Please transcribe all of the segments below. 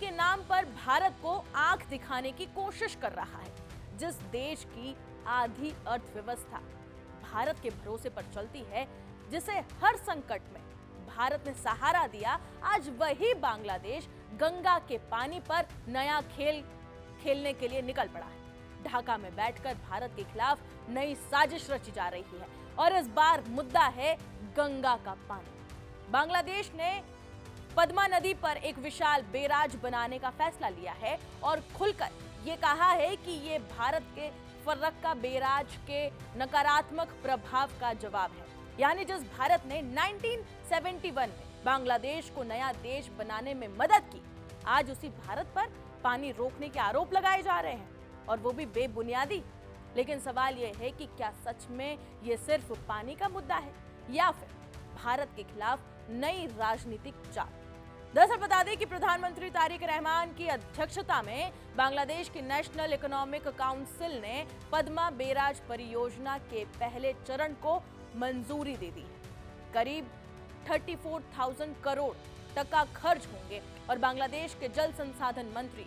के नाम पर भारत को आंख दिखाने की कोशिश कर रहा है। जिस देश की आधी अर्थव्यवस्था भारत के भरोसे पर चलती है, जिसे हर संकट में भारत ने सहारा दिया, आज वही बांग्लादेश गंगा के पानी पर नया खेल खेलने के लिए निकल पड़ा है। ढाका में बैठकर भारत के खिलाफ नई साजिश रची जा रही है और इस बार मुद्दा है गंगा का पानी। बांग्लादेश ने पद्मा नदी पर एक विशाल बैराज बनाने का फैसला लिया है और खुलकर ये कहा है कि ये भारत के फर्रक्का बैराज के नकारात्मक प्रभाव का जवाब है। यानी जिस भारत ने 1971 में बांग्लादेश को नया देश बनाने में मदद की, आज उसी भारत पर पानी रोकने के आरोप लगाए जा रहे हैं, और वो भी बेबुनियादी। लेकिन सवाल यह है कि क्या सच में ये सिर्फ पानी का मुद्दा है या फिर भारत के खिलाफ नई राजनीतिक चाल। दरअसल बता दें कि प्रधानमंत्री तारिक रहमान की अध्यक्षता में बांग्लादेश की नेशनल इकोनॉमिक काउंसिल ने पद्मा बैराज परियोजना के पहले चरण को मंजूरी दे दी है। करीब 34,000 करोड़ टका खर्च होंगे और बांग्लादेश के जल संसाधन मंत्री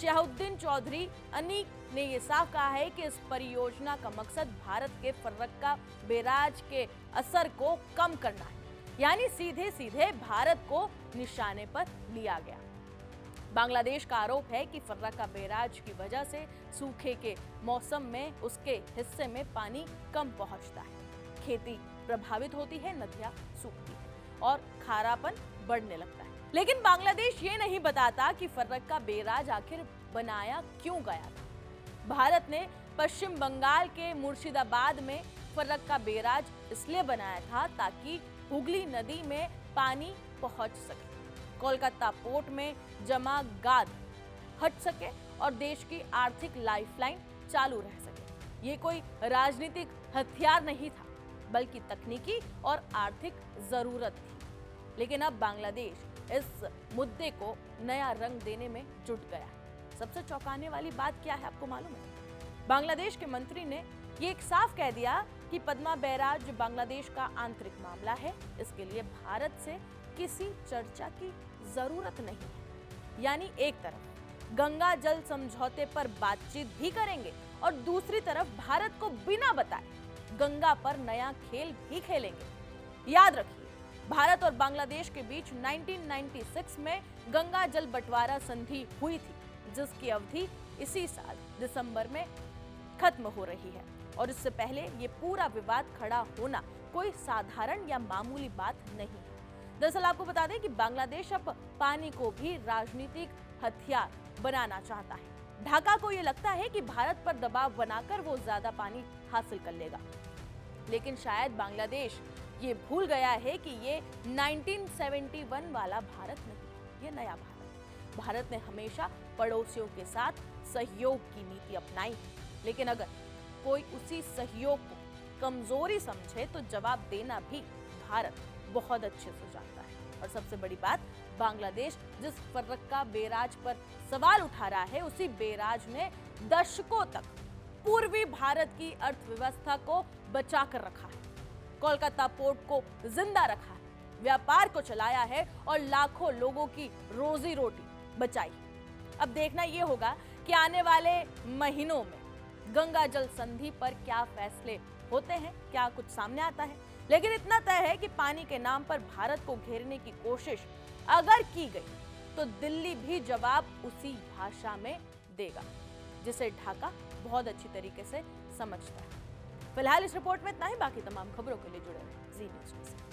शहाबुद्दीन चौधरी अनीक ने यह साफ कहा है कि इस परियोजना का मकसद भारत के फर्रक्का बैराज के असर को कम करना है। यानी सीधे सीधे भारत को निशाने पर लिया गया। बांग्लादेश का आरोप है कि फर्रक्का बैराज की वजह से सूखे के मौसम में उसके हिस्से में पानी कम पहुंचता है, खेती प्रभावित होती है, नदियां सूखती है और खारापन बढ़ने लगता है। लेकिन बांग्लादेश ये नहीं बताता कि फर्रक्का बैराज आखिर बनाया क्यों गया था। भारत ने पश्चिम बंगाल के मुर्शिदाबाद में फर्रक्का बैराज इसलिए बनाया था ताकि हुगली नदी में पानी पहुंच सके, कोलकाता पोर्ट में जमा गाद हट सके और देश की आर्थिक लाइफलाइन चालू रह सके। ये कोई राजनीतिक हथियार नहीं था, बल्कि तकनीकी और आर्थिक जरूरत थी। लेकिन अब बांग्लादेश इस मुद्दे को नया रंग देने में जुट गया है। सबसे चौंकाने वाली बात क्या है, आपको मालूम है? बांग्लादेश के मंत्री ने ये एक साफ कह दिया कि पद्मा बैराज बांग्लादेश का आंतरिक मामला है, इसके लिए भारत से किसी चर्चा की जरूरत नहीं है। यानी एक तरफ गंगा जल समझौते पर बातचीत भी करेंगे और दूसरी तरफ भारत को बिना बताए गंगा पर नया खेल भी खेलेंगे। याद रखिए, भारत और बांग्लादेश के बीच 1996 में गंगा जल बंटवारा संधि हुई थी, जिसकी अवधि इसी साल दिसंबर में खत्म हो रही है। और इससे पहले ये पूरा विवाद खड़ा होना कोई साधारण या मामूली बात नहीं है। दरअसल आपको बता दें कि बांग्लादेश अब पानी को भी राजनीतिक हथियार बनाना चाहता है। ढाका को ये लगता है कि भारत पर दबाव बनाकर वो ज्यादा पानी हासिल कर लेगा। लेकिन शायद बांग्लादेश ये भूल गया है कि ये 1971 वाला भारत नहीं, ये नया भारत। भारत ने हमेशा पड़ोसियों के साथ सहयोग की नीति अपनाई है, लेकिन अगर कोई उसी सहयोग को कमजोरी समझे तो जवाब देना भी भारत बहुत अच्छे से जानता है। और सबसे बड़ी बात, बांग्लादेश जिस फर्रक्का बैराज पर सवाल उठा रहा है, उसी बैराज ने दशकों तक पूर्वी भारत की अर्थव्यवस्था को बचा कर रखा है, कोलकाता पोर्ट को जिंदा रखा है, व्यापार को चलाया है और लाखों लोगों की रोजी रोटी बचाई। अब देखना यह होगा कि आने वाले महीनों में गंगा जल संधि पर क्या फैसले होते हैं, क्या कुछ सामने आता है। लेकिन इतना तय है कि पानी के नाम पर भारत को घेरने की कोशिश अगर की गई तो दिल्ली भी जवाब उसी भाषा में देगा, जिसे ढाका बहुत अच्छी तरीके से समझता है। फिलहाल इस रिपोर्ट में इतना ही। बाकी तमाम खबरों के लिए जुड़े रहें जी न्यूज़ से।